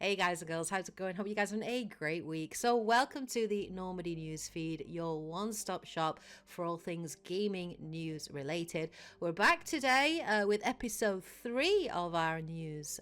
Hey guys and girls, how's it going? Hope you guys are having a great week. So welcome to the Normandy News Feed, your one-stop shop for all things gaming news related. We're back today with episode 3 of our news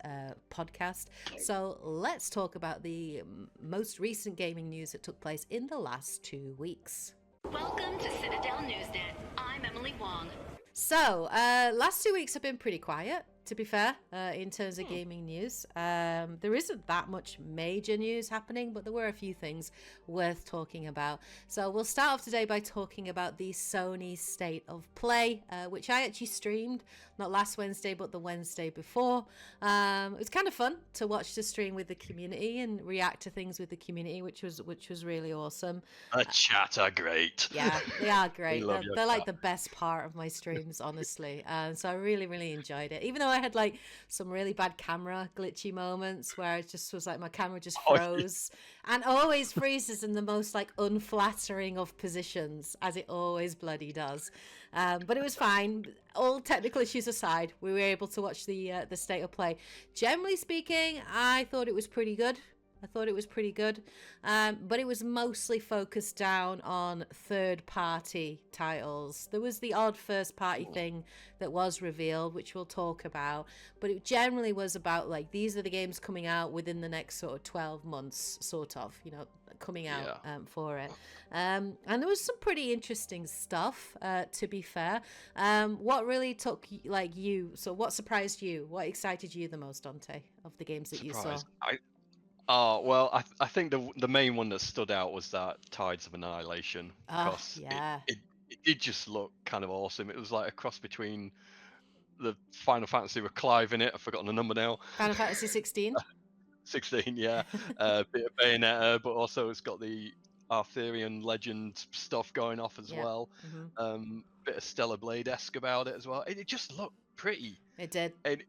podcast. So let's talk about the most recent gaming news that took place in the last 2 weeks. Welcome to Citadel Newsnet. I'm Emily Wong. So, last 2 weeks have been pretty quiet, to be fair, in terms of gaming news. There isn't that much major news happening, but there were a few things worth talking about. So we'll start off today by talking about the Sony State of Play, which I actually streamed, not last Wednesday, but the Wednesday before. It was kind of fun to watch the stream with the community and react to things with the community, which was really awesome. The chat are great. Yeah, they are great. love They're your like chat. the best part of my streams, honestly. So I really enjoyed it. Even though I had like some really bad camera glitchy moments where it just was like my camera just froze and always freezes in the most like unflattering of positions, as it always bloody does. But it was fine. All technical issues aside, we were able to watch the State of Play. Generally speaking, I thought it was pretty good. But it was mostly focused down on third-party titles. There was the odd first-party thing that was revealed, which we'll talk about, but it generally was about, like, these are the games coming out within the next sort of 12 months, sort of, you know, coming out for it. And there was some pretty interesting stuff, to be fair. What really took, like, you, so what surprised you? What excited you the most, Dante, of the games that you saw? Well, I think the main one that stood out was that Tides of Annihilation, because it did just look kind of awesome. It was like a cross between the Final Fantasy with Clive in it. I've forgotten the number now. Final Fantasy 16? 16, yeah. Bit of Bayonetta, but also it's got the Arthurian legend stuff going off as well. Bit of Stellar Blade-esque about it as well. It just looked pretty. It did. And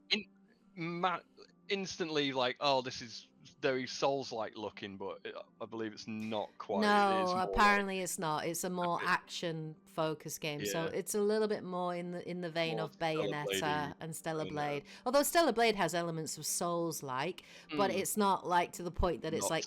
instantly, like, oh, this is very Souls-like looking, but I believe it's not quite. No, apparently it's not. It's a more action-focused game, so it's a little bit more in the vein of Bayonetta and Stellar Blade. Although Stellar Blade has elements of Souls-like, but it's not like to the point that it's like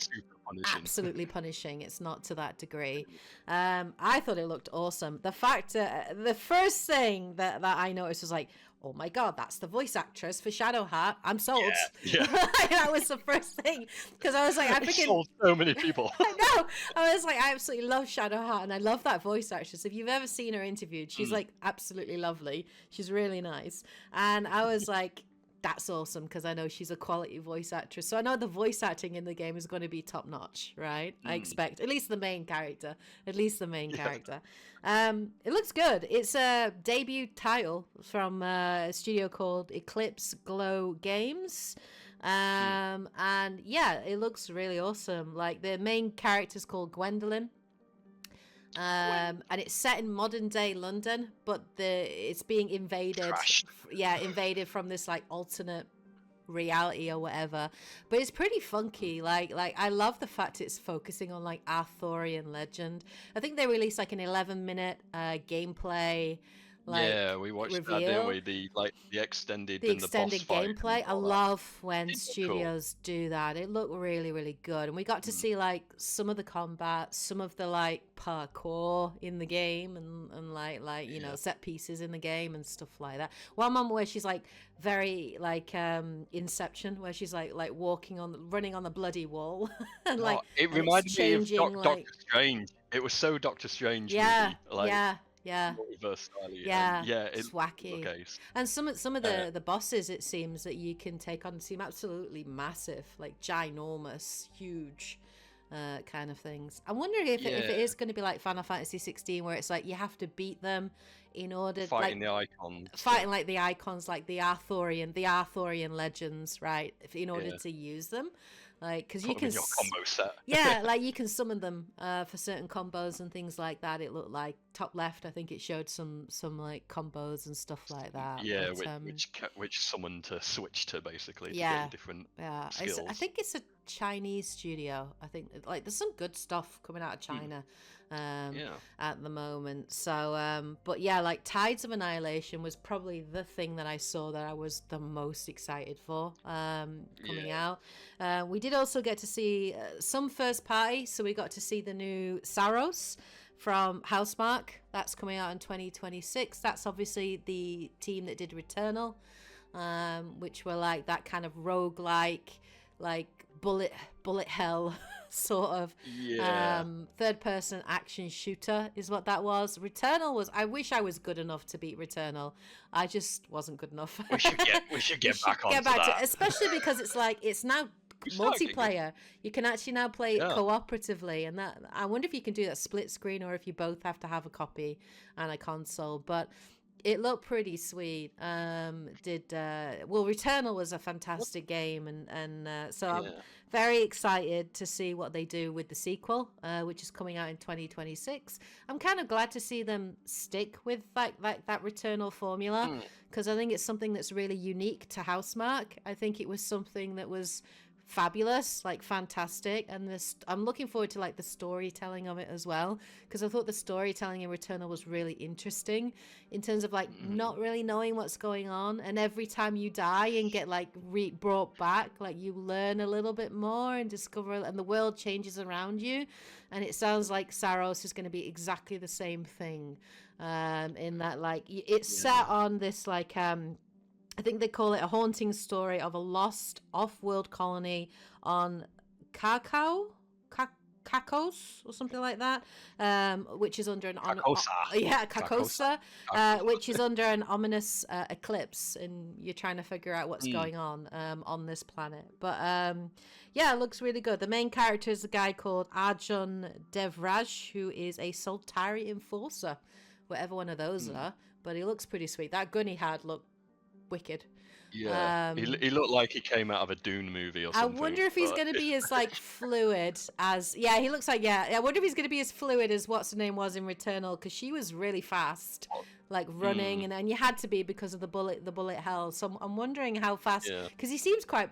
absolutely punishing. It's not to that degree. I thought it looked awesome. The fact that the first thing that I noticed was like, oh my god, that's the voice actress for Shadowheart. I'm sold. Yeah. That was the first thing, because I was like, I freaking sold so many people. I know. I was like, I absolutely love Shadowheart, and I love that voice actress. If you've ever seen her interviewed, she's like absolutely lovely. She's really nice, and I was like, that's awesome, because I know she's a quality voice actress. So I know the voice acting in the game is going to be top notch, right? I expect at least the main character. It looks good. It's a debut title from a studio called Eclipse Glow Games. And yeah, it looks really awesome. Like, the main character's called Gwendolyn. And it's set in modern day London, but it's being invaded. Invaded from this like alternate reality or whatever. But it's pretty funky. Like I love the fact it's focusing on like Arthurian legend. I think they released like an 11-minute gameplay. We watched reveal. that, didn't we? The extended The extended gameplay. I love when It's studios do that. It looked really good, and we got to see like some of the combat, some of the like parkour in the game, and like you know, set pieces in the game and stuff like that. One moment where she's like very like Inception, where she's like running on the bloody wall, and like it reminded me of Doctor Strange. It was so Doctor Strange. Yeah. Reverse style. It's wacky. Okay. And some of the bosses, it seems, that you can take on seem absolutely massive, like ginormous, huge kind of things. I'm wondering if it is going to be like Final Fantasy 16, where it's like you have to beat them in order fighting the icons, like the icons, like the Arthurian legends, right? In order to use them. Like, because you can in your combo set. like you can summon them for certain combos and things like that. It looked like top left, I think it showed some like combos and stuff like that. Yeah, but, which summon to switch to, basically. To get different skills. I think it's a Chinese studio. I think like there's some good stuff coming out of China at the moment. So, but yeah, like Tides of Annihilation was probably the thing that I saw that I was the most excited for coming out. We did also get to see some first party. So we got to see the new Saros from Housemarque. That's coming out in 2026. That's obviously the team that did Returnal, which were like that kind of roguelike, like bullet hell sort of third person action shooter is what that was. Returnal was, I wish I was good enough to beat Returnal. I just wasn't good enough. We should get back onto that. Especially because it's like it's now multiplayer. You can actually now play it cooperatively, and that I wonder if you can do that split screen or if you both have to have a copy and a console. But it looked pretty sweet. Returnal was a fantastic game, and so I'm very excited to see what they do with the sequel, which is coming out in 2026. I'm kind of glad to see them stick with like that Returnal formula, because I think it's something that's really unique to Housemarque. I think it was something that was fabulous, like fantastic, and I'm looking forward to like the storytelling of it as well, because I thought the storytelling in Returnal was really interesting in terms of like not really knowing what's going on, and every time you die and get like brought back, like you learn a little bit more and discover, and the world changes around you, and it sounds like Saros is going to be exactly the same thing, in that like it's set on this like I think they call it a haunting story of a lost off-world colony on Kakos or something like that, which is under an Carcosa, which is under an ominous eclipse, and you're trying to figure out what's going on this planet. But it looks really good. The main character is a guy called Arjun Devraj, who is a Soltari enforcer, whatever one of those are. But he looks pretty sweet. That gun he had looked wicked. He looked like he came out of a Dune movie or something. I wonder if he's going to be as like fluid as he looks like I wonder if he's going to be as fluid as what's her name was in Returnal, because she was really fast, like running, and you had to be because of the bullet hell. So I'm wondering how fast, because he seems quite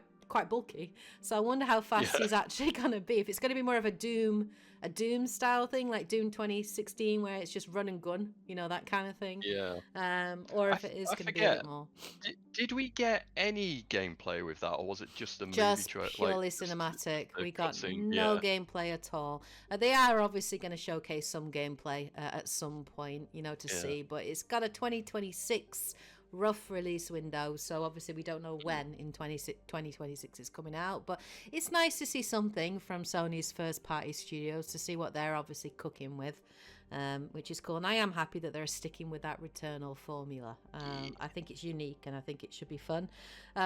bulky, so I wonder how fast he's actually going to be. If it's going to be more of a Doom style thing, like Doom 2016, where it's just run and gun, that kind of thing. Or if it is going to be a bit more. Did we get any gameplay with that, or was it just a movie just purely cinematic? We got no gameplay at all. They are obviously going to showcase some gameplay at some point, to see, but it's got a 2026 rough release window, so obviously we don't know when in 2026 it's coming out, but it's nice to see something from Sony's first party studios, to see what they're obviously cooking with, which is cool, and I am happy that they're sticking with that Returnal formula. I think it's unique, and I think it should be fun.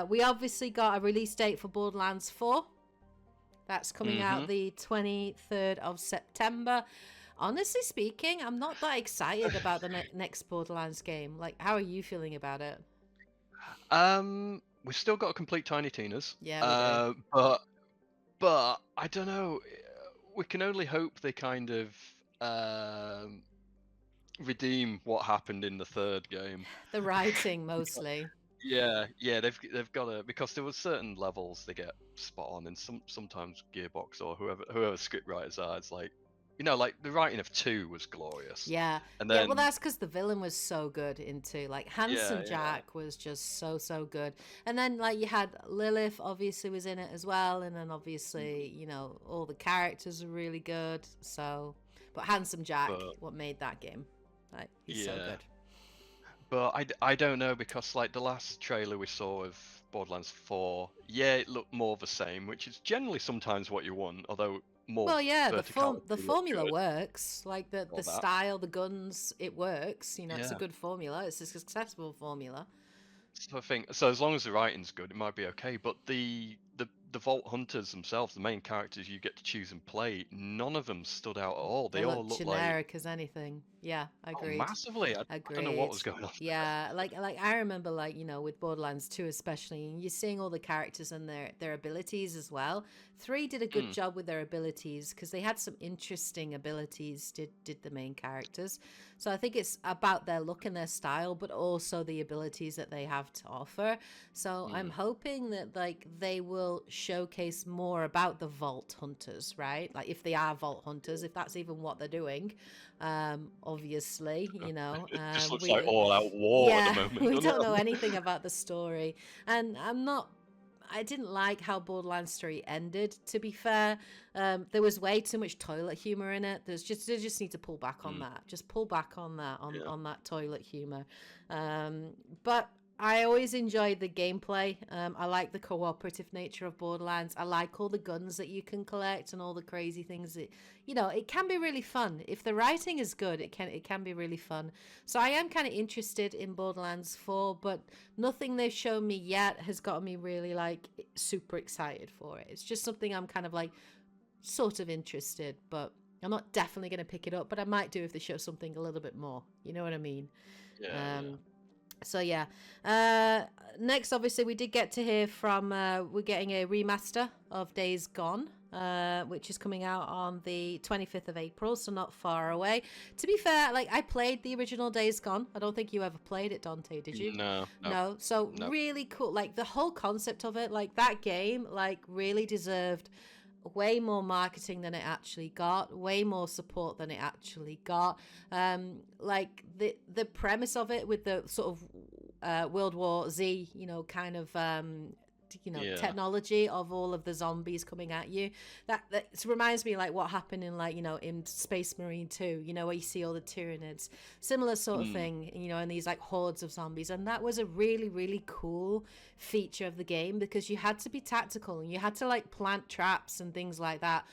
We obviously got a release date for Borderlands 4. That's coming out the 23rd of September. Honestly speaking, I'm not that excited about the next Borderlands game. Like, how are you feeling about it? We've still got to complete Tiny Tina's. Yeah, we do. But I don't know. We can only hope they kind of redeem what happened in the third game. The writing, mostly. Yeah, they've got to, because there were certain levels they get spot on, and sometimes Gearbox or whoever script writers are, it's like, like the writing of 2 was glorious. Yeah. And then, well, that's because the villain was so good in 2. Like, Handsome Jack was just so good. And then, like, you had Lilith, obviously, was in it as well. And then, obviously, all the characters are really good. So, but Handsome Jack, what made that game? Like, he's so good. But I don't know, because, like, the last trailer we saw of Borderlands 4, it looked more of the same, which is generally sometimes what you want, although more. Well, the formula works. Like the style, the guns, it works. It's a good formula. It's a successful formula. So I think, as long as the writing's good, it might be okay. But the Vault Hunters themselves, the main characters you get to choose and play, none of them stood out at all. They all look generic as anything. Yeah, Oh, agreed. massively. I don't know what Agreed. was going on Yeah, like I remember, like, you know, with Borderlands 2 especially, and you're seeing all the characters and their abilities as well. 3 did a there. good job with their abilities because they had some interesting abilities, did the main characters. So I think it's about their look and their style, but also the abilities that they have to offer. So I'm hoping that like they will showcase more about the Vault Hunters, right? Like if they are Vault Hunters, if that's even what they're doing. Obviously, you know, It just looks like we all-out war at the yeah, moment, we doesn't don't know it? anything about the story, and I didn't like how Borderlands 3 ended, to be fair. There was way too much toilet humor in it. They just need to pull back on that. Just pull back on that, Yeah. on that toilet humor. But I always enjoyed the gameplay. I like the cooperative nature of Borderlands. I like all the guns that you can collect and all the crazy things that, you know, it can be really fun. If the writing is good, it can be really fun. So I am kind of interested in Borderlands 4, but nothing they've shown me yet has got me really like super excited for it. It's just something I'm kind of like sort of interested, but I'm not definitely going to pick it up, but I might do if they show something a little bit more. You know what I mean? Yeah. So yeah. Next, obviously, we did get to hear from. We're getting a remaster of Days Gone, which is coming out on the 25th of April, so not far away. To be fair, like I played the original Days Gone. I don't think you ever played it, Dante. Did you? No. No. So No. really cool. Like the whole concept of it, like that game, like really deserved way more marketing than it actually got, way more support than it actually got. Like the premise of it with the sort of World War Z, you know, kind of technology of all of the zombies coming at you, that reminds me like what happened in, like, you know, in Space Marine 2, you know, where you see all the Tyranids, similar sort of thing, you know, and these like hordes of zombies. And that was a really, really cool feature of the game because you had to be tactical and you had to like plant traps and things like that.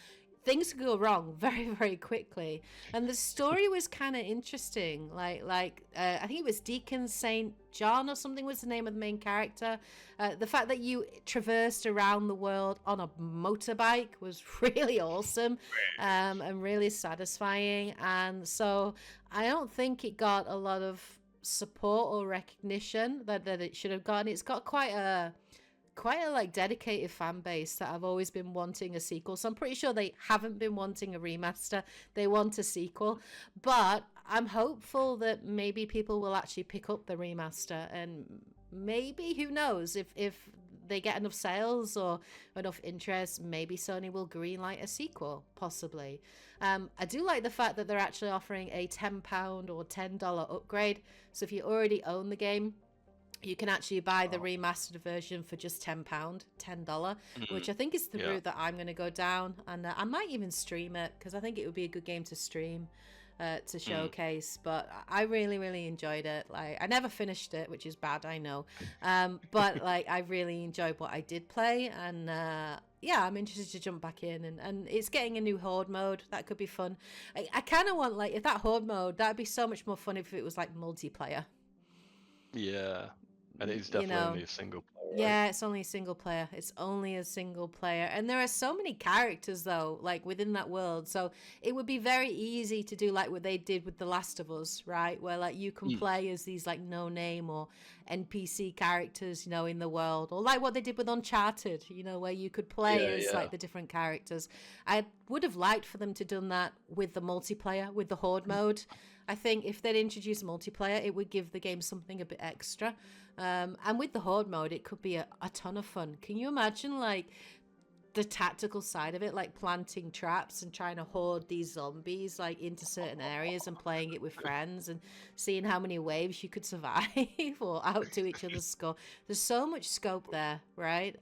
Things could go wrong very, very quickly, and the story was kind of interesting. I think it was Deacon Saint John or something was the name of the main character. The fact that you traversed around the world on a motorbike was really awesome, and really satisfying. And so I don't think it got a lot of support or recognition that it should have gotten. It's got quite a like dedicated fan base that have always been wanting a sequel. So I'm pretty sure they haven't been wanting a remaster. They want a sequel. But I'm hopeful that maybe people will actually pick up the remaster, and maybe, who knows, if they get enough sales or enough interest, maybe Sony will greenlight a sequel, possibly. I do like the fact that they're actually offering a £10 or $10 upgrade. So if you already own the game, you can actually buy the remastered version for just £10, which I think is the route that I'm going to go down. And I might even stream it because I think it would be a good game to stream, to showcase. But I really, really enjoyed it. Like, I never finished it, which is bad, I know. But like, I really enjoyed what I did play. And yeah, I'm interested to jump back in. And it's getting a new horde mode. That could be fun. I kind of want, like, if that horde mode, that'd be so much more fun if it was like multiplayer. Yeah. And it's definitely only a single player, right? Yeah, it's only a single player. It's only a single player. And there are so many characters, though, like within that world. So it would be very easy to do like what they did with The Last of Us, right? Where like you can play as these like no-name or NPC characters, you know, in the world. Or like what they did with Uncharted, you know, where you could play as like the different characters. I would have liked for them to done that with the multiplayer, with the horde mode. I think if they'd introduced multiplayer, it would give the game something a bit extra. And with the horde mode, it could be a ton of fun. Can you imagine, like, the tactical side of it, like planting traps and trying to hoard these zombies, like, into certain areas and playing it with friends and seeing how many waves you could survive or outdo each other's score? There's so much scope there, right?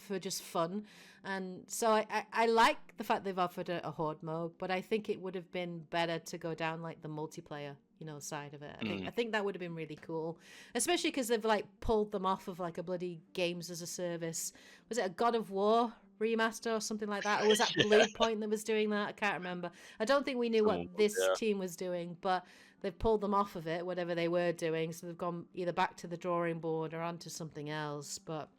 For just fun. And so I like the fact they've offered a horde mode, but I think it would have been better to go down like the multiplayer, you know, side of it. I think that would have been really cool, especially because they've like pulled them off of like a bloody games as a service. Was it a God of War remaster or something like that, or was that Blue Point that was doing that? I can't remember. I don't think we knew what this team was doing, but they've pulled them off of it, whatever they were doing. So they've gone either back to the drawing board or onto something else. But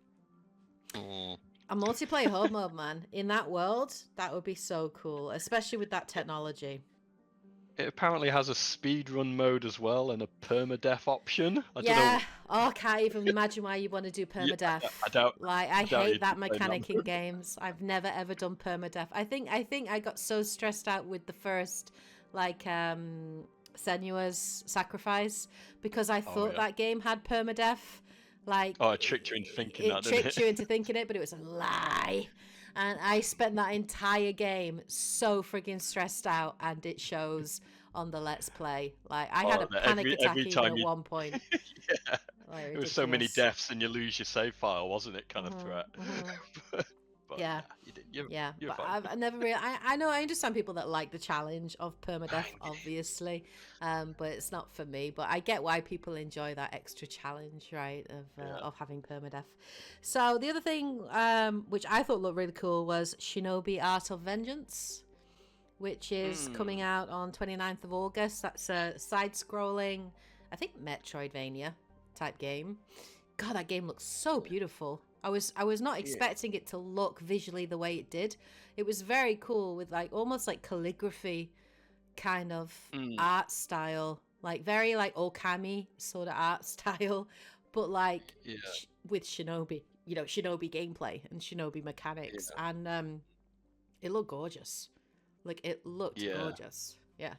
a multiplayer horde mode, man, in that world, that would be so cool, especially with that technology. It apparently has a speedrun mode as well and a permadeath option. I don't Yeah. know. Oh, I can't even imagine why you want to do Yeah, permadeath. I doubt. Like, I I doubt hate you'd be that playing mechanic that. in games. I've never ever done permadeath. I think I got so stressed out with the first, like, Senua's Sacrifice, because I Oh thought yeah. that game had permadeath. Like, Oh, it tricked you into thinking it that, didn't tricked it? you into thinking it, but it was a lie. And I spent that entire game so friggin' stressed out, and it shows on the Let's Play. Like, I had Oh, a panic attack every even time at you, one point. yeah, Like, it was so many ridiculous. deaths and you lose your save file, wasn't it? Kind of threat. But Yeah. nah, you did. You're But fine. I never really. I know I understand people that like the challenge of permadeath, obviously, but it's not for me. But I get why people enjoy that extra challenge, right? Yeah. Of having permadeath. So the other thing, which I thought looked really cool, was Shinobi Art of Vengeance, which is coming out on 29th of August. That's a side-scrolling, I think Metroidvania type game. God, that game looks so beautiful. I was not expecting it to look visually the way it did. It was very cool with like almost like calligraphy kind of art style, like very like Okami sort of art style, but like with Shinobi, Shinobi gameplay and Shinobi mechanics, and it looked gorgeous. Like it looked gorgeous. Yeah.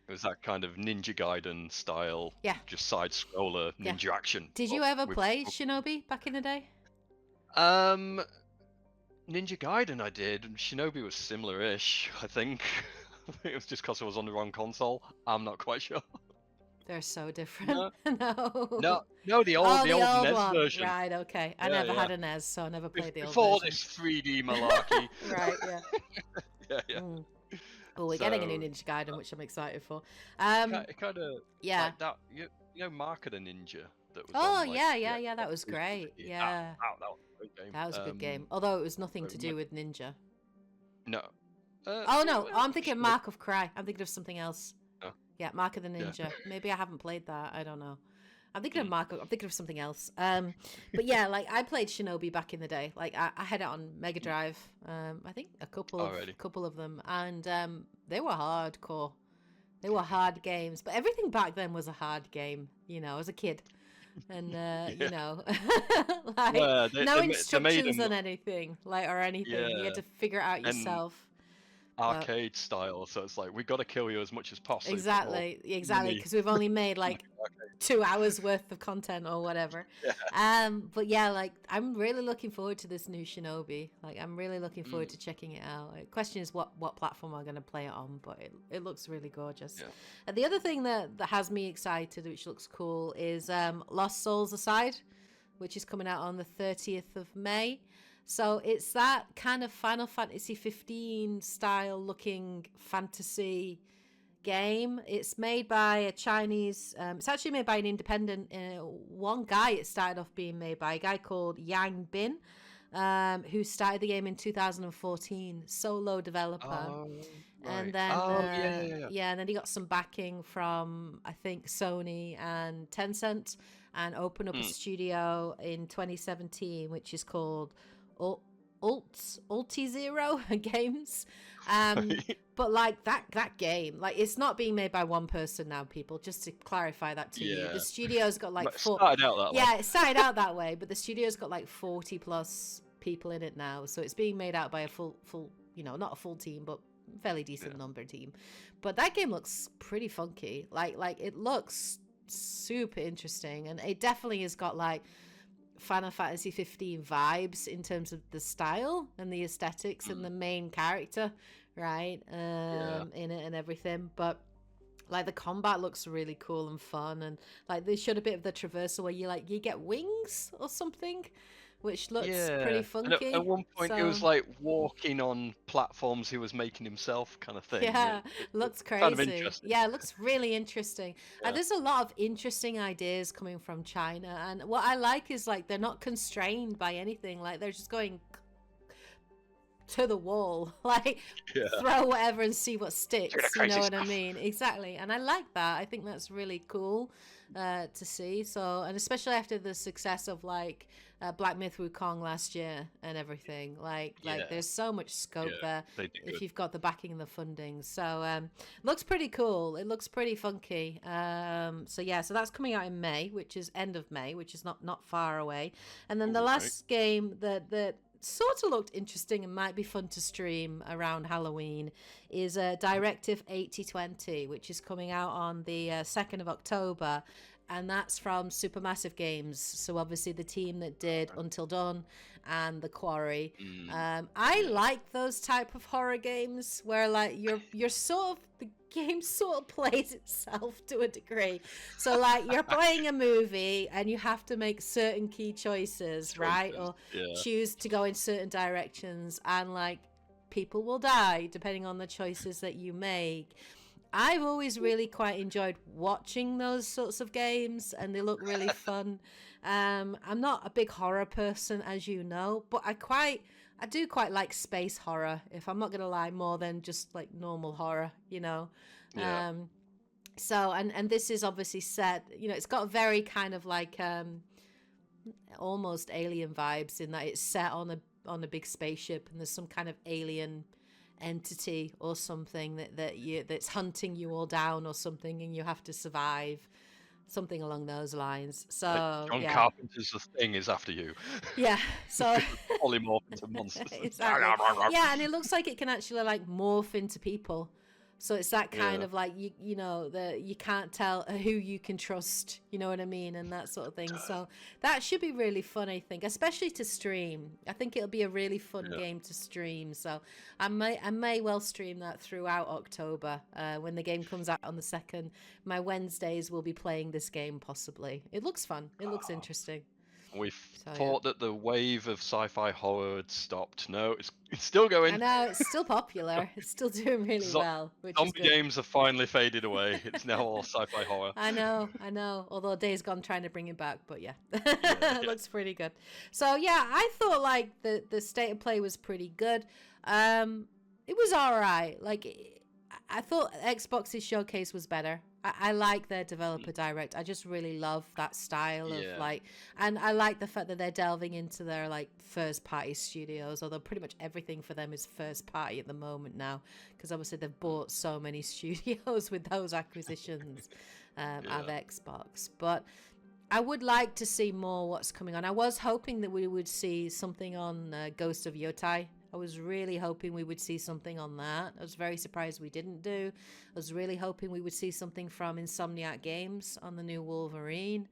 It was that kind of Ninja Gaiden style, Yeah. just side scroller ninja action. Did you ever play Shinobi back in the day? Ninja Gaiden I did, and Shinobi was similar-ish, I think. I think it was just because I was on the wrong console. I'm not quite sure. They're so different. No, No. the old old NES one. version. Right, okay. I never had a NES, so I never played the old Before version. this 3D malarkey. Right, yeah. Yeah. Oh, we're getting a new Ninja Gaiden, which I'm excited for. It kind of yeah. like that. You know, Mark of the Ninja that was. Oh, on, like, yeah. That was great. Yeah. That was a great game. That was a good game. Although it was nothing to do with Ninja. No. Oh no, I'm thinking Mark of Cry. I'm thinking of something else. Oh. Yeah, Mark of the Ninja. Maybe I haven't played that. I don't know. I'm thinking of something else. But yeah, like I played Shinobi back in the day. Like I had it on Mega Drive. I think a couple of them, and they were hardcore. They were hard games, but everything back then was a hard game. As a kid, and like no instructions on anything, or anything. You had to figure it out yourself. Arcade style, so it's like we got to kill you as much as possible. Exactly, because we've only made like 2 hours worth of content or whatever. But yeah, like I'm really looking forward to this new Shinobi. Like I'm really looking forward to checking it out. The question is what platform I'm going to play it on, but it looks really gorgeous. And the other thing that has me excited, which looks cool, is Lost Souls Aside, which is coming out on the 30th of May. So it's that kind of Final Fantasy 15 style looking fantasy game. It's made by a Chinese, it's actually made by an independent, one guy it started off being made by, a guy called Yang Bin, who started the game in 2014, solo developer. Oh, right. And then, and then he got some backing from, I think, Sony and Tencent, and opened up a studio in 2017, which is called Ulti-Zero Games. But like that game, like it's not being made by one person now, people, just to clarify that to you. The studio's got like it started out that way. it started out that way, but the studio's got like 40 plus people in it now, so it's being made out by a full not a full team, but fairly decent number team. But that game looks pretty funky. Like it looks super interesting, and it definitely has got like Final Fantasy 15 vibes in terms of the style and the aesthetics and the main character, right? In it and everything. But like the combat looks really cool and fun, and like they showed a bit of the traversal where you get wings or something, which looks pretty funky. And at one point it was like walking on platforms he was making himself, kind of thing. Yeah, looks crazy. Kind of interesting. Yeah, it looks really interesting. And there's a lot of interesting ideas coming from China, and what I like is like they're not constrained by anything. Like they're just going to the wall, like throw whatever and see what sticks. You know what I mean? Exactly. And I like that. I think that's really cool to see. So, and especially after the success of like Black Myth Wukong last year and everything, like there's so much scope there if you've got the backing and the funding. So looks pretty cool. It looks pretty funky. So that's coming out in May, which is end of May, which is not far away. And then the last game that sort of looked interesting and might be fun to stream around Halloween is Directive 8020, which is coming out on the 2nd of October, and that's from Supermassive Games. So obviously the team that did Until Dawn and The Quarry. I like those type of horror games where like you're sort of, the game sort of plays itself to a degree. So like you're playing a movie and you have to make certain key choices, right? Or choose to go in certain directions, and like people will die depending on the choices that you make. I've always really quite enjoyed watching those sorts of games, and they look really fun. I'm not a big horror person, as you know, but I do quite like space horror, if I'm not gonna lie, more than just like normal horror, you know. So and this is obviously set, you know, it's got a very kind of like almost alien vibes in that it's set on a big spaceship, and there's some kind of alien entity or something that's hunting you all down or something, and you have to survive, something along those lines. So like John Carpenter's The Thing is after you. So polymorph into monsters. Exactly. And it looks like it can actually like morph into people. So it's that kind of like you know, you can't tell who you can trust, you know what I mean, and that sort of thing. So that should be really fun, I think, especially to stream. I think it'll be a really fun game to stream. So I may well stream that throughout October when the game comes out on the 2nd. My Wednesdays will be playing this game possibly. It looks fun. It looks interesting. We thought that the wave of sci-fi horror had stopped. No, it's still going. I know, it's still popular. It's still doing really well. Zombie games have finally faded away. It's now all sci-fi horror. I know. Although Days Gone trying to bring it back, but it looks pretty good. So I thought like the state of play was pretty good. It was all right. Like I thought Xbox's showcase was better. I like their developer direct. I just really love that style of like, and I like the fact that they're delving into their like first party studios, although pretty much everything for them is first party at the moment now, because obviously they've bought so many studios with those acquisitions of Xbox. But I would like to see more what's coming on. I was hoping that we would see something on Ghost of Yotai. I was really hoping we would see something on that. I was very surprised we didn't do. I was really hoping we would see something from Insomniac Games on the new Wolverine.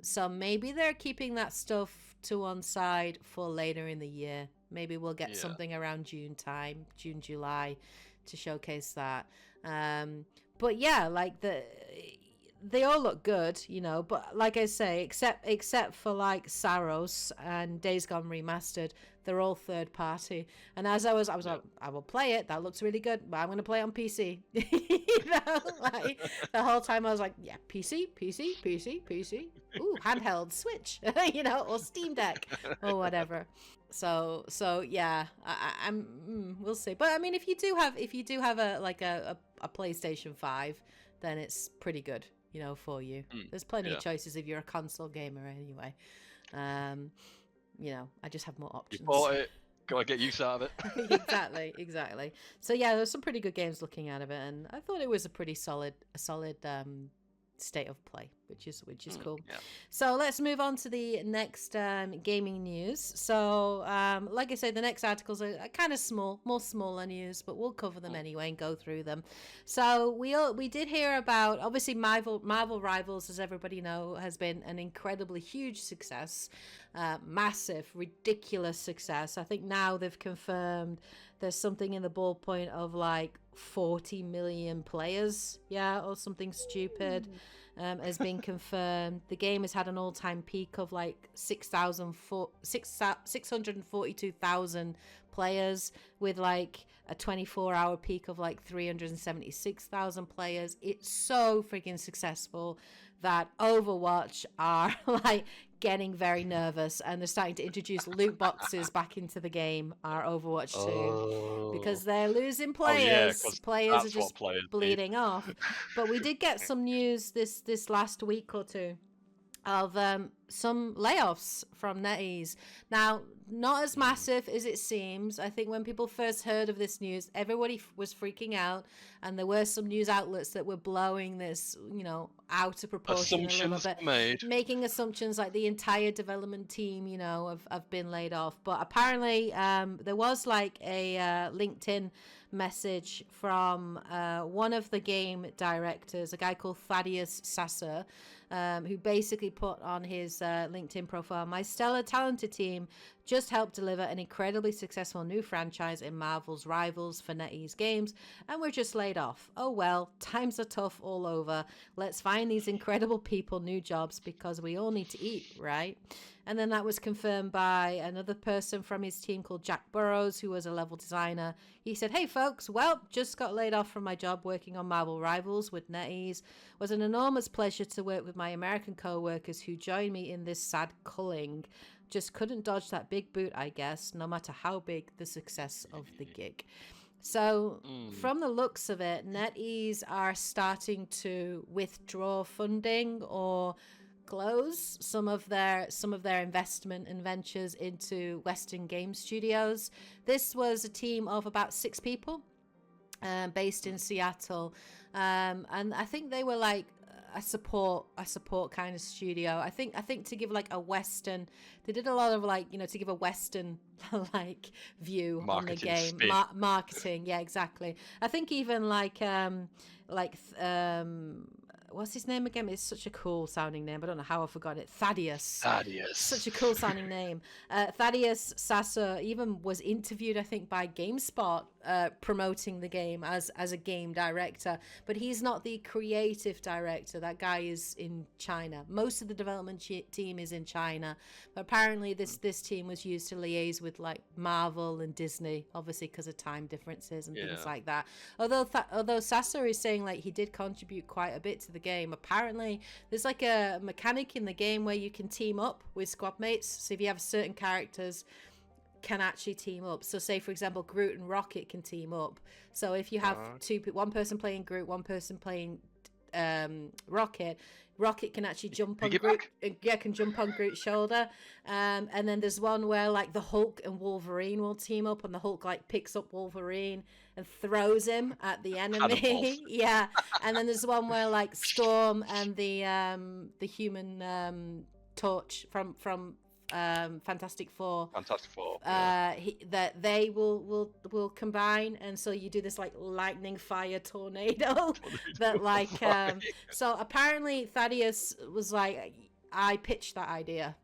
So maybe they're keeping that stuff to one side for later in the year. Maybe we'll get something around June, July, to showcase that. But like they all look good, you know, but like I say, except for like Saros and Days Gone Remastered, they're all third party. And as I was like, I will play it. That looks really good, but I'm going to play it on PC. You know, like the whole time I was like, PC. Ooh, handheld Switch, you know, or Steam Deck or whatever. So I'm we'll see. But I mean, if you do have a PlayStation 5, then it's pretty good, you know, for you. There's plenty of choices if you're a console gamer anyway. You know, I just have more options. You bought it, gotta get use out of it. Exactly. So there's some pretty good games looking out of it, and I thought it was a pretty solid state of play, which is cool. So let's move on to the next gaming news. So like I said, the next articles are kind of more smaller news, but we'll cover them anyway and go through them. So we did hear about, obviously, Marvel Rivals, as everybody know, has been an incredibly huge success, massive, ridiculous success. I think now they've confirmed there's something in the ballpoint of like 40 million players, or something stupid, has been confirmed. The game has had an all-time peak of like 642,000 players, with like a 24-hour peak of like 376,000 players. It's so freaking successful. that Overwatch are like getting very nervous, and they're starting to introduce loot boxes back into the game, our Overwatch 2, because they're losing Oh yeah, players. because Players are that's what just players need. bleeding off. But we did get some news this last week or two of some layoffs from NetEase. Now, not as massive as it seems. I think when people first heard of this news, everybody was freaking out, and there were some news outlets that were blowing this, out of proportion a little bit, making assumptions like the entire development team, have been laid off. But apparently, there was like a LinkedIn message from one of the game directors, a guy called Thaddeus Sasser, who basically put on his LinkedIn profile, "My stellar talented team just helped deliver an incredibly successful new franchise in Marvel's Rivals for NetEase Games, and we're just laid off. Oh well, times are tough all over. Let's find these incredible people new jobs because we all need to eat, right?" And then that was confirmed by another person from his team called Jack Burrows, who was a level designer. He said, "Hey folks, well, just got laid off from my job working on Marvel Rivals with NetEase. It was an enormous pleasure to work with my American co-workers who joined me in this sad culling. Just couldn't dodge that big boot, I guess, no matter how big the success of the gig." So from the looks of it, NetEase are starting to withdraw funding or close some of their investment and ventures into Western game studios. This was a team of about 6 people based in Seattle, and I think they were like a support kind of studio. I think to give like a Western, they did a lot of like, to give a Western like view marketing on the game. Marketing, yeah, exactly. I think even what's his name again? It's such a cool sounding name. I don't know how I forgot it. Thaddeus. Such a cool sounding name. Thaddeus Sasser even was interviewed, I think, by GameSpot promoting the game as a game director. But he's not the creative director. That guy is in China. Most of the development team is in China. But apparently this team was used to liaise with like Marvel and Disney, obviously because of time differences and things like that. Although Sasser is saying like he did contribute quite a bit to the game. Apparently there's like a mechanic in the game where you can team up with squad mates. So if you have certain characters can actually team up, so say for example Groot and Rocket can team up. So if you have one person playing Groot, one person playing Rocket can actually jump on Groot. Can jump on Groot's shoulder. And then there's one where like the Hulk and Wolverine will team up, and the Hulk like picks up Wolverine and throws him at the enemy. Yeah. And then there's one where like Storm and the Human Torch from Fantastic Four. That they will combine, and so you do this like lightning fire tornado that like so apparently Thaddeus was like, I pitched that idea.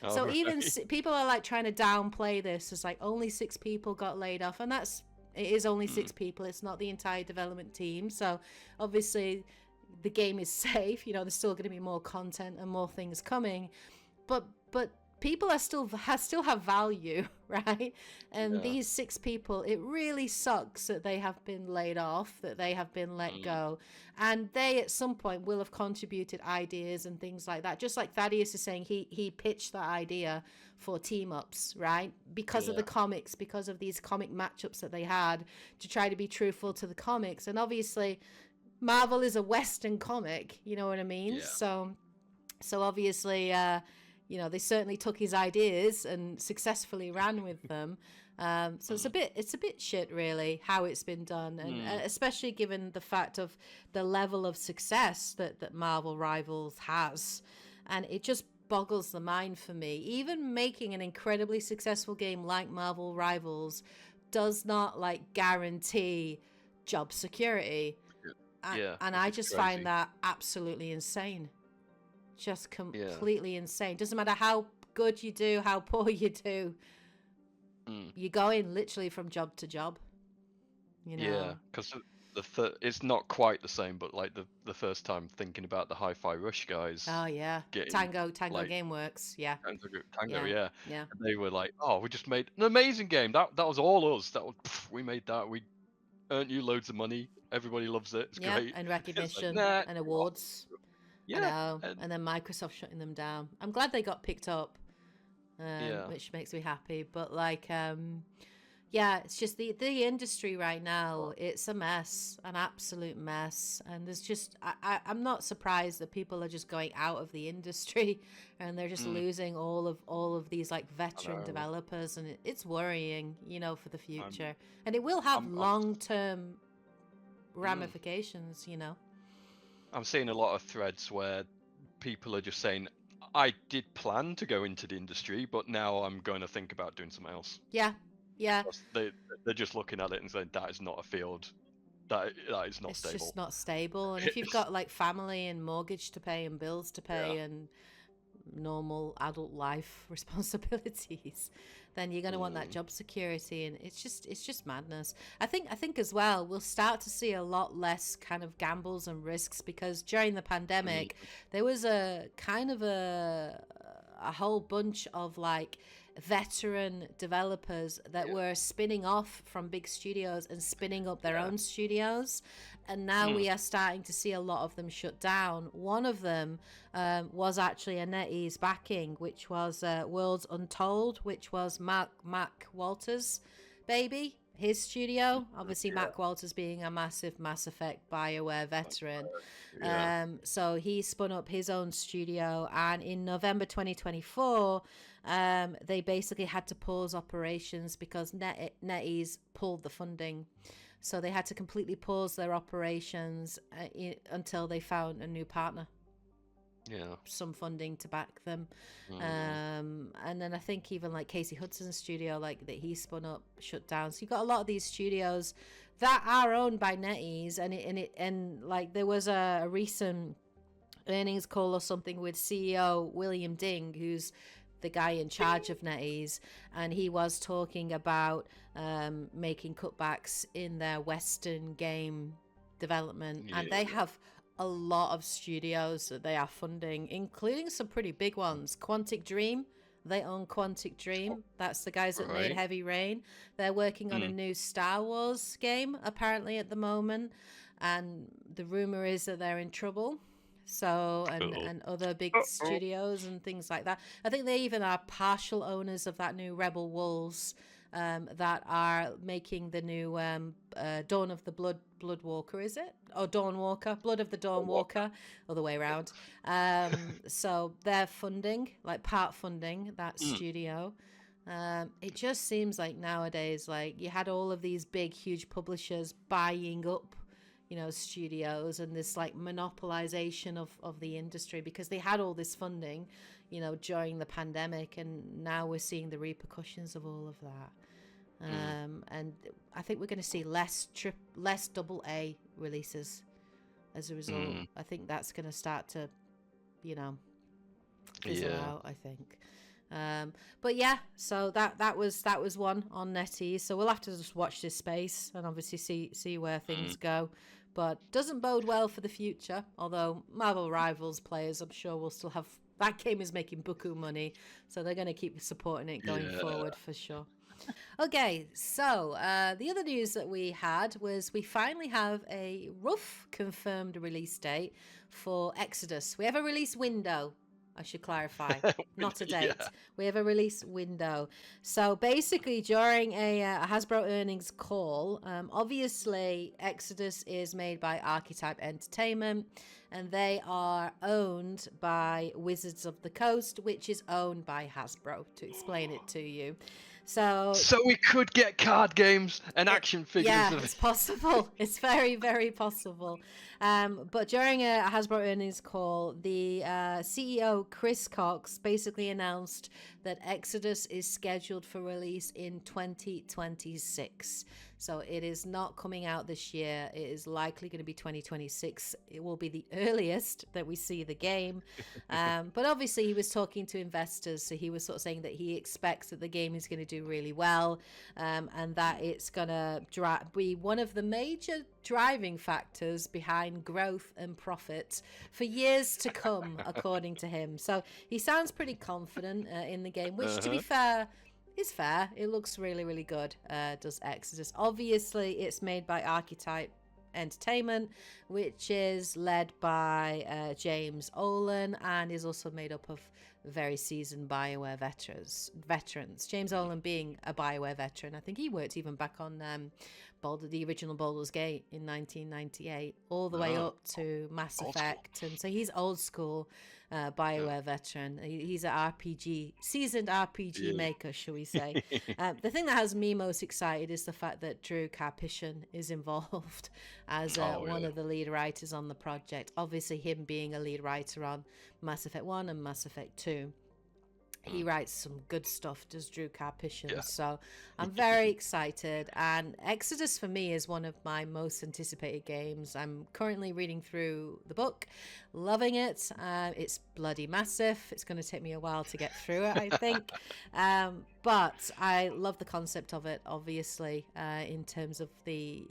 So even people are like trying to downplay this as like only 6 people got laid off, and it is only 6 people. It's not the entire development team. So obviously the game is safe. There's still going to be more content and more things coming, but people are still have value, right? And these 6 people, it really sucks that they have been laid off, that they have been let go, and they at some point will have contributed ideas and things like that. Just like Thaddeus is saying, he pitched that idea for team ups, right? Because of the comics, because of these comic matchups that they had, to try to be truthful to the comics. And obviously Marvel is a Western comic, you know what I mean? So obviously they certainly took his ideas and successfully ran with them. So it's a bit shit, really, how it's been done, and especially given the fact of the level of success that Marvel Rivals has, and it just boggles the mind for me. Even making an incredibly successful game like Marvel Rivals does not like guarantee job security, and I just find that absolutely insane. Just completely insane. Doesn't matter how good you do, how poor you do, you're going literally from job to job. Because it's not quite the same, but like the first time thinking about the Hi-Fi Rush guys. Tango like, Gameworks. Tango. And they were like, "Oh, we just made an amazing game. That was all us. We made that. We earned you loads of money. Everybody loves it. It's great." And recognition and awards. I Yeah. know. And then Microsoft shutting them down. I'm glad they got picked up, Yeah. which makes me happy. But like, yeah, it's just the industry right now. It's a mess, an absolute mess. And there's just I'm not surprised that people are just going out of the industry, and they're just losing all of these like veteran developers, and it's worrying, you know, for the future. And it will have long-term ramifications, you know. I'm seeing a lot of threads where people are just saying, I did plan to go into the industry, but now I'm going to think about doing something else. Yeah. Because they're just looking at it and saying that is not a field, that is not stable. It's just not stable. And if you've got like family and mortgage to pay and bills to pay and normal adult life responsibilities, then you're going to want that job security, and it's just madness. I think as well we'll start to see a lot less kind of gambles and risks, because during the pandemic there was a kind of a whole bunch of like veteran developers that were spinning off from big studios and spinning up their own studios, and now we are starting to see a lot of them shut down. One of them was actually a NetEase backing, which was Worlds Untold, which was Mac Walters' baby, his studio. Obviously, Mac Walters being a massive Mass Effect BioWare veteran. So he spun up his own studio, and in November 2024, they basically had to pause operations because NetEase pulled the funding. So they had to completely pause their operations until they found a new partner. Yeah. Some funding to back them. And then I think even like Casey Hudson's studio, like that he spun up, shut down. So you've got a lot of these studios that are owned by NetEase, and like there was a recent earnings call or something with CEO William Ding, who's the guy in charge of NetEase, and he was talking about making cutbacks in their Western game development, and they have a lot of studios that they are funding, including some pretty big ones. Quantic Dream, they own Quantic Dream. That's the guys that made Heavy Rain. They're working on a new Star Wars game apparently at the moment, and the rumor is that they're in trouble. So and other big studios and things like that. I think they even are partial owners of that new Rebel Wolves that are making the new Dawn of the Blood Walker, is it? Or Dawn Walker? Blood of the Dawn Walker, other way around. So they're funding, like part funding that studio. It just seems like nowadays, like you had all of these big, huge publishers buying up, you know, studios, and this like monopolization of the industry because they had all this funding, you know, during the pandemic, and now we're seeing the repercussions of all of that. And I think we're going to see less AA releases as a result. I think that's going to start to, you know, fizzle out, I think. But yeah, so that was one on NetEase. So we'll have to just watch this space and obviously see where things go. But doesn't bode well for the future. Although Marvel Rivals players, I'm sure, will still have that game is making buku money, so they're going to keep supporting it going forward for sure. Okay, so the other news that we had was we finally have a rough confirmed release date for Exodus. We have a release window, I should clarify, not a date. We have a release window. So basically, during a Hasbro earnings call, obviously Exodus is made by Archetype Entertainment, and they are owned by Wizards of the Coast, which is owned by Hasbro, to explain it to you. So we could get card games and action figures. Yeah, it's possible. It's very, very possible. But during a Hasbro earnings call, the CEO Chris Cox basically announced that Exodus is scheduled for release in 2026. So it is not coming out this year. It is likely going to be 2026. It will be the earliest that we see the game. But obviously he was talking to investors. So he was sort of saying that he expects that the game is going to do really well, and that it's going to be one of the major driving factors behind growth and profit for years to come, according to him. So he sounds pretty confident in the game, which to be fair, is fair. It looks really, really good, does Exodus. Obviously, it's made by Archetype Entertainment, which is led by James Olin and is also made up of very seasoned BioWare veterans. James Olin being a BioWare veteran, I think he worked even back on the original Baldur's Gate in 1998, all the way up to Mass Effect, and so he's old school BioWare veteran. He's an seasoned RPG maker, shall we say. The thing that has me most excited is the fact that Drew Karpyshyn is involved as one of the lead writers on the project. Obviously, him being a lead writer on Mass Effect 1 and Mass Effect 2. He writes some good stuff, does Drew Karpyshyn. Yeah. So I'm very excited. And Exodus for me is one of my most anticipated games. I'm currently reading through the book, loving it. It's bloody massive. It's going to take me a while to get through it, I think. But I love the concept of it, obviously, in terms of the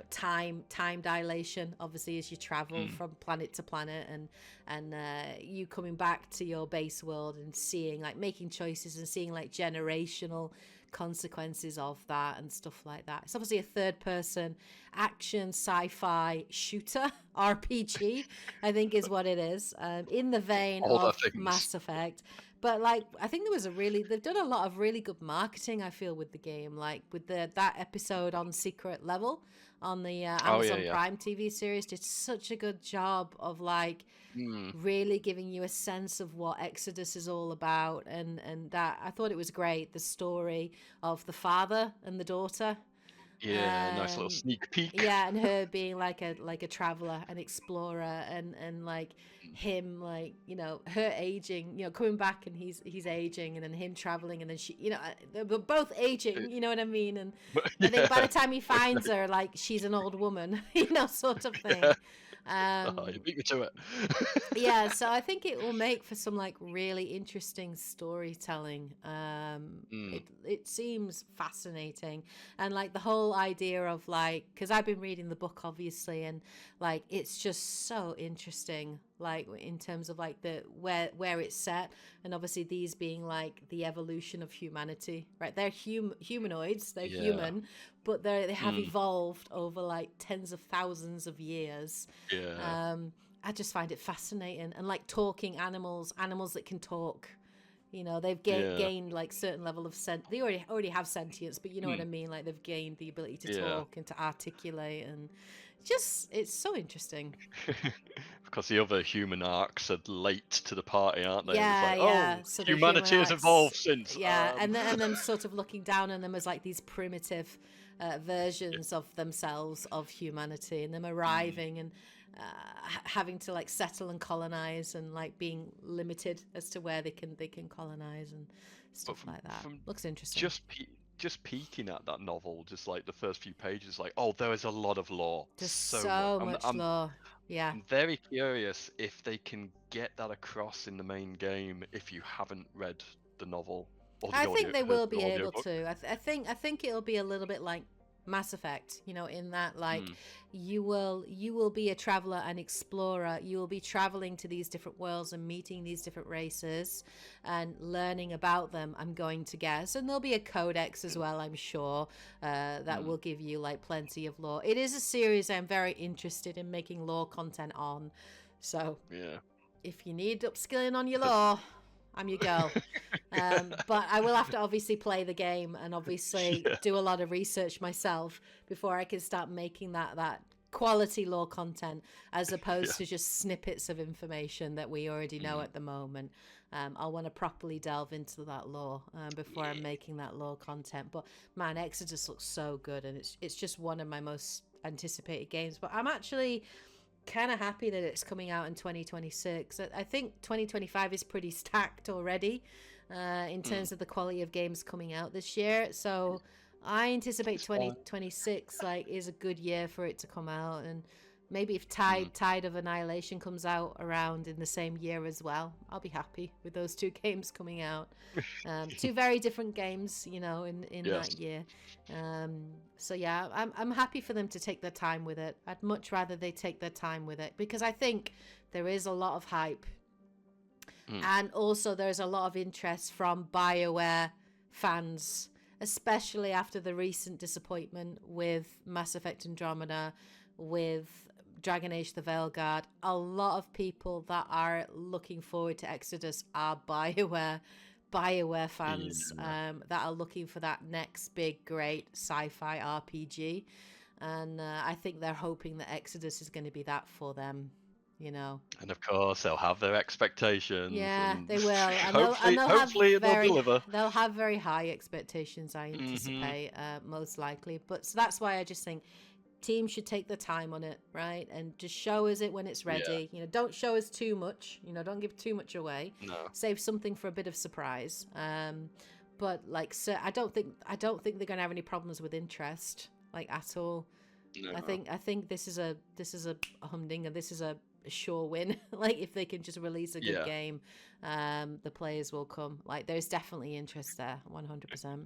time dilation, obviously, as you travel from planet to planet, and you coming back to your base world and seeing, like, making choices and seeing, like, generational consequences of that and stuff like that. It's obviously a third person action sci-fi shooter RPG, I think is what it is, in the vein of Mass Effect. But, like, I think they've done a lot of really good marketing, I feel, with the game, like with that episode on Secret Level on the Amazon Prime TV series did such a good job of, like, really giving you a sense of what Exodus is all about, and that I thought it was great, the story of the father and the daughter. Nice little sneak peek. Yeah, and her being like a traveler, an explorer, and like him, like, her aging, coming back, and he's aging, and then him traveling, and then she, they're both aging, you know what I mean? And I think by the time he finds her, like, she's an old woman, sort of thing. You beat me to it. Yeah, so I think it will make for some, like, really interesting storytelling. It seems fascinating, and, like, the whole idea of, like, because I've been reading the book, obviously, and, like, it's just so interesting, like, in terms of, like, the where it's set, and obviously these being, like, the evolution of humanity, right? They're humanoids, they're human, but they have evolved over, like, tens of thousands of years. I just find it fascinating, and, like, talking animals that can talk. They've gained, like, certain level of they already have sentience, but you know what I mean, like, they've gained the ability to talk and to articulate, and it's so interesting. Because the other human arcs are late to the party, aren't they? Yeah, it's like, so humanity has evolved since. And then sort of looking down on them as, like, these primitive versions of themselves, of humanity, and them arriving and having to, like, settle and colonize, and, like, being limited as to where they can colonize and stuff like that. Looks interesting. Just peeking at that novel, just like the first few pages, like, there is a lot of lore. Just so much lore. Yeah. I'm very curious if they can get that across in the main game if you haven't read the novel. I think they will be able to. I think it'll be a little bit like Mass Effect, in that, like, you will be a traveler and explorer. You will be traveling to these different worlds and meeting these different races and learning about them, I'm going to guess. And there'll be a codex as well, I'm sure, that will give you, like, plenty of lore. It is a series I'm very interested in making lore content on. So if you need upskilling on your lore, I'm your girl. But I will have to obviously play the game and obviously do a lot of research myself before I can start making that quality lore content, as opposed to just snippets of information that we already know at the moment. I'll want to properly delve into that lore before I'm making that lore content. But man, Exodus looks so good, and it's just one of my most anticipated games. But I'm actually kind of happy that it's coming out in 2026. I think 2025 is pretty stacked already in terms of the quality of games coming out this year. So I anticipate 2026 like is a good year for it to come out, and maybe if Tide of Annihilation comes out around in the same year as well, I'll be happy with those two games coming out. Two very different games, in that year. So yeah, I'm happy for them to take their time with it. I'd much rather they take their time with it, because I think there is a lot of hype. And also there's a lot of interest from BioWare fans, especially after the recent disappointment with Mass Effect Andromeda, with Dragon Age: The Veilguard. A lot of people that are looking forward to Exodus are BioWare fans that are looking for that next big, great sci-fi RPG. And I think they're hoping that Exodus is going to be that for them, you know. And of course, they'll have their expectations. Yeah, And they will. hopefully it'll deliver. They'll have very high expectations, I anticipate, most likely. But so that's why I just think teams should take the time on it, right? And just show us it when it's ready. You know, don't show us too much. You know, don't give too much away. No. Save something for a bit of surprise. But like, so I don't think they're gonna have any problems with interest, like, at all. No. I think this is a humdinger. This is a sure win. Like, if they can just release a good game, the players will come. Like, there's definitely interest there, 100%.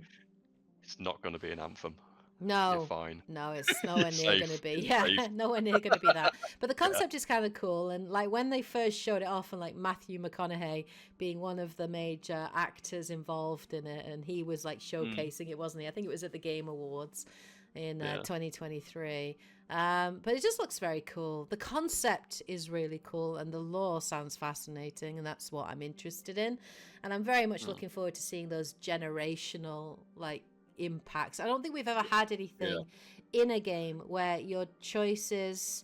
It's not going to be an Anthem. No, you're fine. No, it's nowhere near going to be. Yeah, nowhere near going to be that. But the concept is kind of cool. And like when they first showed it off, and like Matthew McConaughey being one of the major actors involved in it, and he was like showcasing it, wasn't he? I think it was at the Game Awards in 2023. But it just looks very cool. The concept is really cool, and the lore sounds fascinating, and that's what I'm interested in. And I'm very much looking forward to seeing those generational like impacts. I don't think we've ever had anything in a game where your choices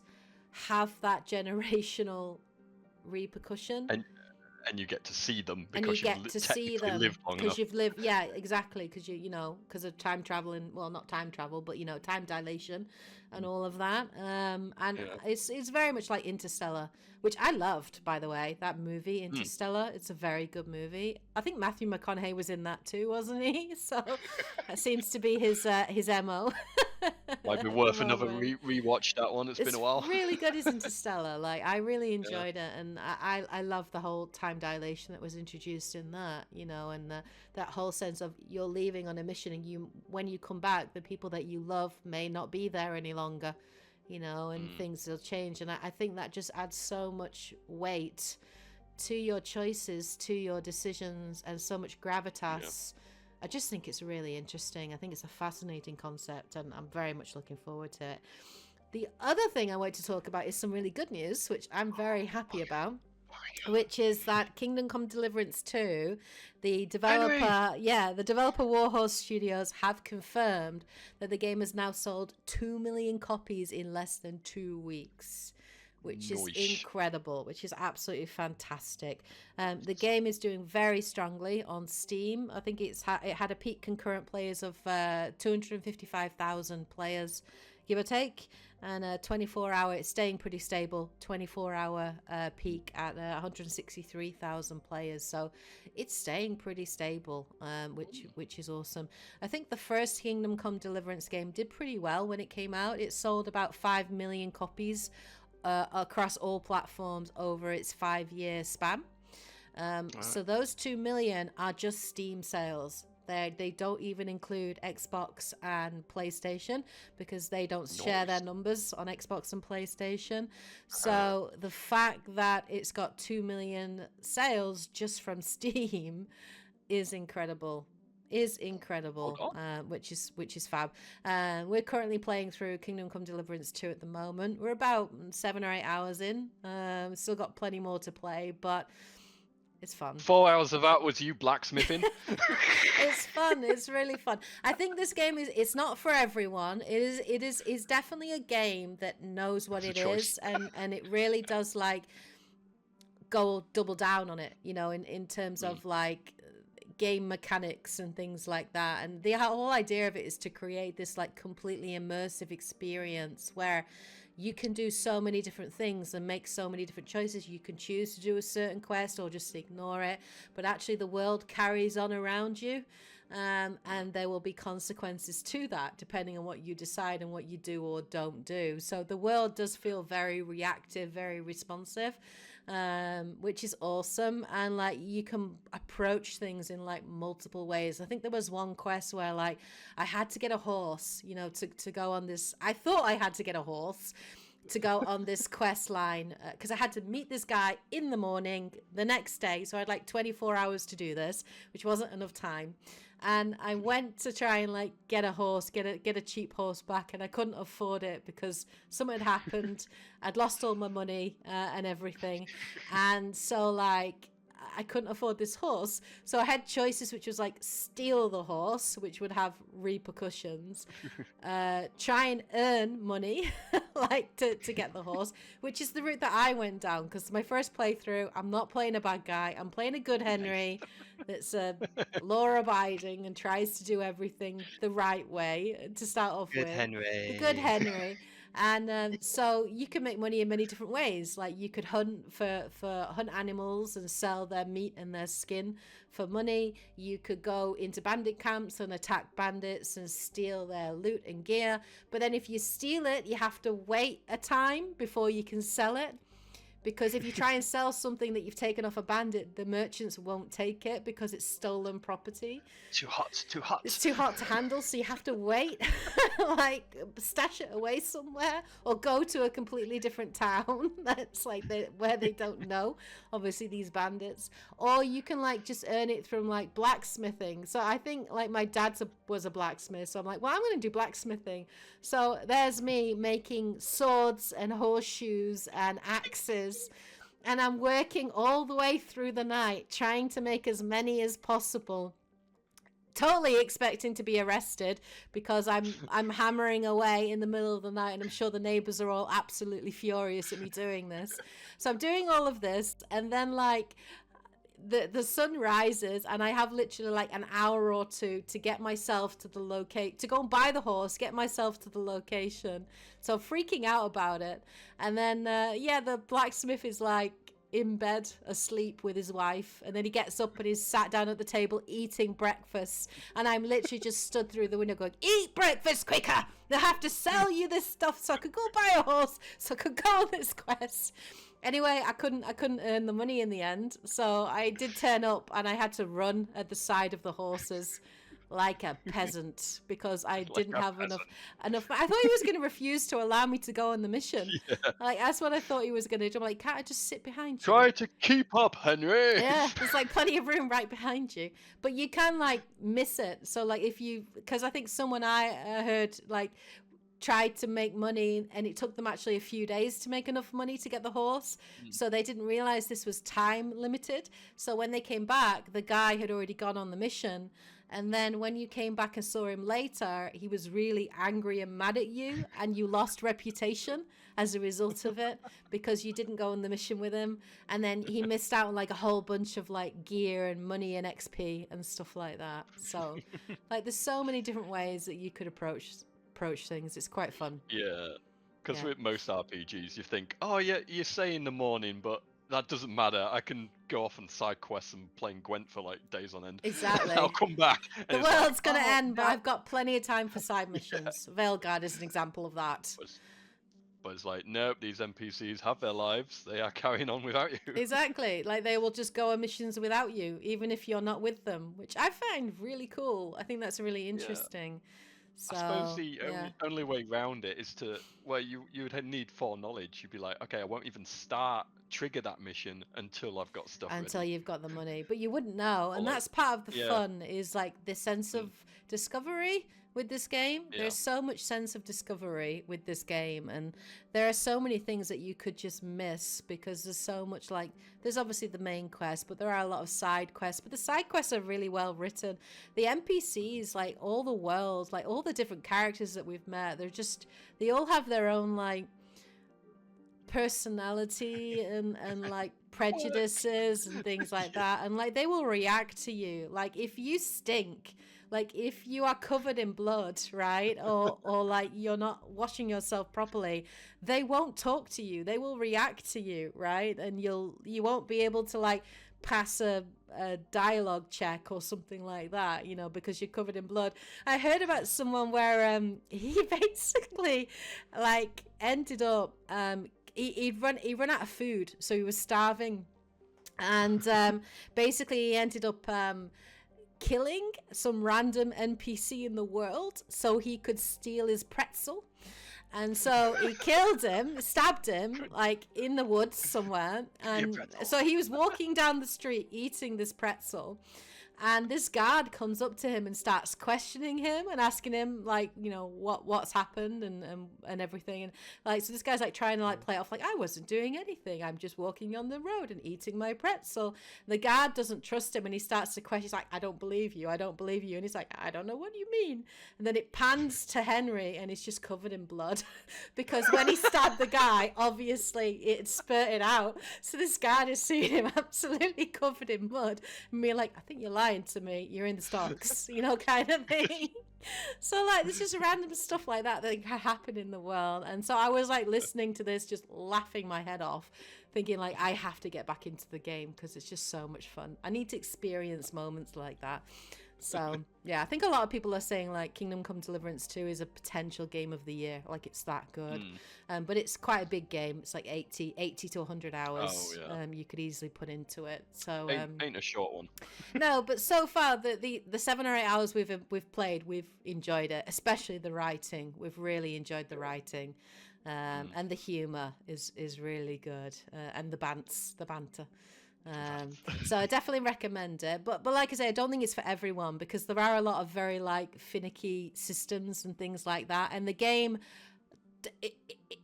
have that generational repercussion. And you get to see them because you've lived, exactly, because you know, because of time traveling, well, not time travel, but you know, time dilation and all of that. It's very much like Interstellar, which I loved, by the way, that movie Interstellar. It's a very good movie. I think Matthew McConaughey was in that too, wasn't he? So that seems to be his MO. Might be worth another rewatch that one. It's been a while. Really good is Interstellar. Like, I really enjoyed it, and I love the whole time dilation that was introduced in that, you know, and that whole sense of you're leaving on a mission, and when you come back, the people that you love may not be there any longer, you know, and things will change. And I think that just adds so much weight to your choices, to your decisions, and so much gravitas. I just think it's really interesting. I think it's a fascinating concept, and I'm very much looking forward to it. The other thing I want to talk about is some really good news, which I'm very happy about, which is that Kingdom Come Deliverance 2, the developer Warhorse Studios have confirmed that the game has now sold 2 million copies in less than 2 weeks. Which is incredible, which is absolutely fantastic. The game is doing very strongly on Steam. I think it had a peak concurrent players of 255,000 players, give or take, and a 24-hour, it's staying pretty stable, 24-hour peak at 163,000 players. So it's staying pretty stable, which is awesome. I think the first Kingdom Come Deliverance game did pretty well when it came out. It sold about 5 million copies across all platforms over its 5-year span. So those 2 million are just Steam sales. They don't even include Xbox and PlayStation, because they don't share their numbers on Xbox and PlayStation. So the fact that it's got 2 million sales just from Steam is incredible. Which is fab. We're currently playing through Kingdom Come Deliverance 2 at the moment. We're about 7 or 8 hours in. Still got plenty more to play, but it's fun. 4 hours of that was you blacksmithing. It's fun. It's really fun. I think this game it's not for everyone. It's definitely a game that knows what it is, and it really does like go double down on it, you know, in terms of like game mechanics and things like that. And the whole idea of it is to create this like completely immersive experience where you can do so many different things and make so many different choices. You can choose to do a certain quest or just ignore it, but actually the world carries on around you, and there will be consequences to that depending on what you decide and what you do or don't do. So the world does feel very reactive, very responsive, which is awesome. And like you can approach things in like multiple ways. I think there was one quest where like I had to get a horse, you know, to go on this. I thought I had to get a horse to go on this quest line because I had to meet this guy in the morning the next day. So I had like 24 hours to do this, which wasn't enough time. And I went to try and like get a horse, get a cheap horse back, and I couldn't afford it because something had happened. I'd lost all my money and everything, and so like I couldn't afford this horse. So I had choices, which was like steal the horse, which would have repercussions, try and earn money, like to get the horse, which is the route that I went down. Because my first playthrough, I'm not playing a bad guy. I'm playing a good Henry that's law-abiding and tries to do everything the right way to start off with. The good Henry. And so you can make money in many different ways. Like you could hunt hunt animals and sell their meat and their skin for money. You could go into bandit camps and attack bandits and steal their loot and gear. But then if you steal it, you have to wait a time before you can sell it. Because if you try and sell something that you've taken off a bandit, the merchants won't take it because it's stolen property. Too hot. It's too hot to handle, so you have to wait, like stash it away somewhere, or go to a completely different town that's like where they don't know, obviously, these bandits. Or you can like just earn it from like blacksmithing. So I think like my dad was a blacksmith, so I'm like, well, I'm going to do blacksmithing. So there's me making swords and horseshoes and axes. And I'm working all the way through the night, trying to make as many as possible. Totally expecting to be arrested because I'm hammering away in the middle of the night, and I'm sure the neighbors are all absolutely furious at me doing this. So I'm doing all of this, and then like the sun rises, and I have literally like an hour or two to get myself to to go and buy the horse, get myself to the location. So I'm freaking out about it. And then the blacksmith is like in bed asleep with his wife, and then he gets up and he's sat down at the table eating breakfast, and I'm literally just stood through the window going, eat breakfast quicker, they have to sell you this stuff so I could go buy a horse, so I could go on this quest. Anyway, I couldn't earn the money in the end, so I did turn up, and I had to run at the side of the horses like a peasant because I didn't have enough. I thought he was going to refuse to allow me to go on the mission. Yeah. Like that's what I thought he was going to do. I'm like, can't I just sit behind you? Try to keep up, Henry. Yeah, there's like plenty of room right behind you, but you can like miss it. So like because I think someone I heard like tried to make money, and it took them actually a few days to make enough money to get the horse. So they didn't realize this was time limited. So when they came back, the guy had already gone on the mission. And then when you came back and saw him later, he was really angry and mad at you, and you lost reputation as a result of it because you didn't go on the mission with him. And then he missed out on like a whole bunch of like gear and money and XP and stuff like that. So like there's so many different ways that you could approach things. It's quite fun. Yeah, because with most RPGs you think, oh yeah, you say in the morning, but that doesn't matter. I can go off on side quests and playing Gwent for like days on end. Exactly. I'll come back. The world's gonna end, but I've got plenty of time for side missions. Yeah. Veilguard is an example of that. But it's like, nope, these NPCs have their lives. They are carrying on without you. Exactly. Like they will just go on missions without you, even if you're not with them, which I find really cool. I think that's really interesting. Yeah. So, I suppose the only way around it is to where you would need foreknowledge. You'd be like, okay, I won't even trigger that mission until I've got stuff ready. You've got the money, but you wouldn't know, and that's part of the fun is like the sense of discovery with this game. Yeah. There's so much sense of discovery with this game, and there are so many things that you could just miss because there's so much like there's obviously the main quest, but there are a lot of side quests, but the side quests are really well written. The NPCs, like all the worlds, like all the different characters that we've met, they all have their own like personality and like prejudices and things like that, and like they will react to you. Like if you stink, like if you are covered in blood, right, or like you're not washing yourself properly, they won't talk to you. They will react to you, right? And you won't be able to like pass a dialogue check or something like that, you know, because you're covered in blood. I heard about someone where he basically like ended up he'd run out of food, so he was starving, and basically he ended up killing some random NPC in the world so he could steal his pretzel. And so he killed him, stabbed him, like in the woods somewhere. And so he was walking down the street eating this pretzel. And this guard comes up to him and starts questioning him and asking him, like, you know, what's happened and everything. And like, so this guy's like trying to like play it off like, I wasn't doing anything. I'm just walking on the road and eating my pretzel. The guard doesn't trust him and he starts to question. He's like, I don't believe you. I don't believe you. And he's like, I don't know what you mean. And then it pans to Henry and he's just covered in blood because when he stabbed the guy, obviously it spurted out. So this guard is seeing him absolutely covered in blood and being like, I think you're lying to me, you're in the stocks, you know, kind of thing. So like there's just random stuff like that can happen in the world. And so I was like listening to this just laughing my head off, thinking like I have to get back into the game because it's just so much fun. I need to experience moments like that. So yeah, I think a lot of people are saying like Kingdom Come Deliverance 2 is a potential game of the year, like it's that good. But it's quite a big game. It's like 80 to 100 hours. You could easily put into it. So ain't a short one. No, but so far the 7 or 8 hours we've played, we've enjoyed it, especially the writing. We've really enjoyed the writing. And the humor is really good, and the banter. So I definitely recommend it, but like I say, I don't think it's for everyone because there are a lot of very like finicky systems and things like that, and the game I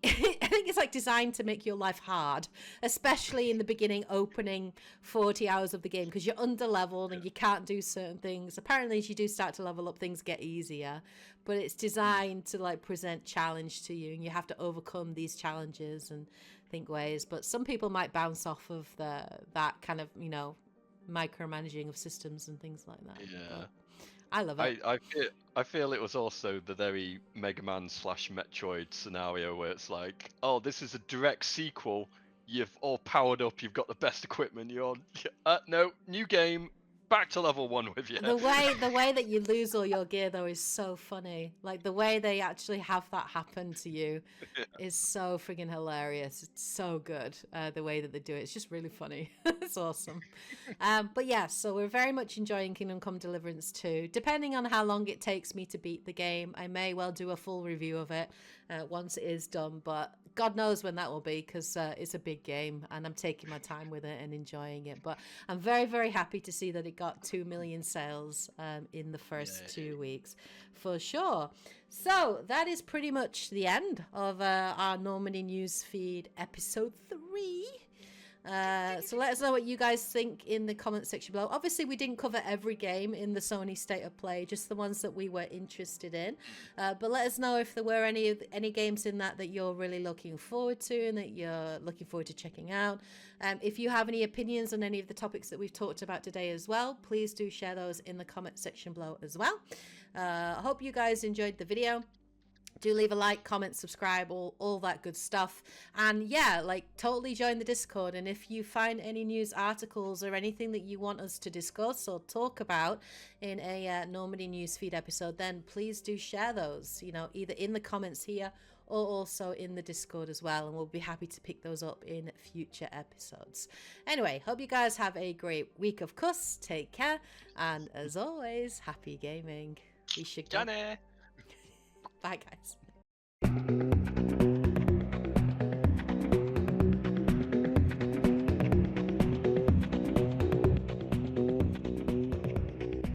think it's like designed to make your life hard, especially in the beginning opening 40 hours of the game because you're under leveled and you can't do certain things. Apparently as you do start to level up, things get easier, but it's designed to like present challenge to you and you have to overcome these challenges and think ways. But some people might bounce off of that kind of, you know, micromanaging of systems and things like that. Yeah, but I love it. I feel it was also the very Mega Man / Metroid scenario where it's like, oh, this is a direct sequel. You've all powered up. You've got the best equipment. You're no new game. Back to level 1 with you. The way that you lose all your gear though is so funny. Like the way they actually have that happen to you is so friggin' hilarious. It's so good. The way that they do it, it's just really funny. It's awesome. But yeah, so we're very much enjoying Kingdom Come Deliverance 2. Depending on how long it takes me to beat the game, I may well do a full review of it once it is done. But God knows when that will be because it's a big game and I'm taking my time with it and enjoying it. But I'm very, very happy to see that it got 2 million sales in the first 2 weeks for sure. So that is pretty much the end of our Normandy News Feed episode 3. So let us know what you guys think in the comment section below. Obviously we didn't cover every game in the Sony State of Play, just the ones that we were interested in, but let us know if there were any games in that you're really looking forward to and that you're looking forward to checking out. If you have any opinions on any of the topics that we've talked about today as well, please do share those in the comment section below as well. I hope you guys enjoyed the video. Do leave a like, comment, subscribe, all that good stuff. And yeah, like totally join the Discord. And if you find any news articles or anything that you want us to discuss or talk about in a Normandy News Feed episode, then please do share those, you know, either in the comments here or also in the Discord as well. And we'll be happy to pick those up in future episodes. Anyway, hope you guys have a great week of cuss. Take care. And as always, happy gaming. We should go. Johnny. Bye, guys.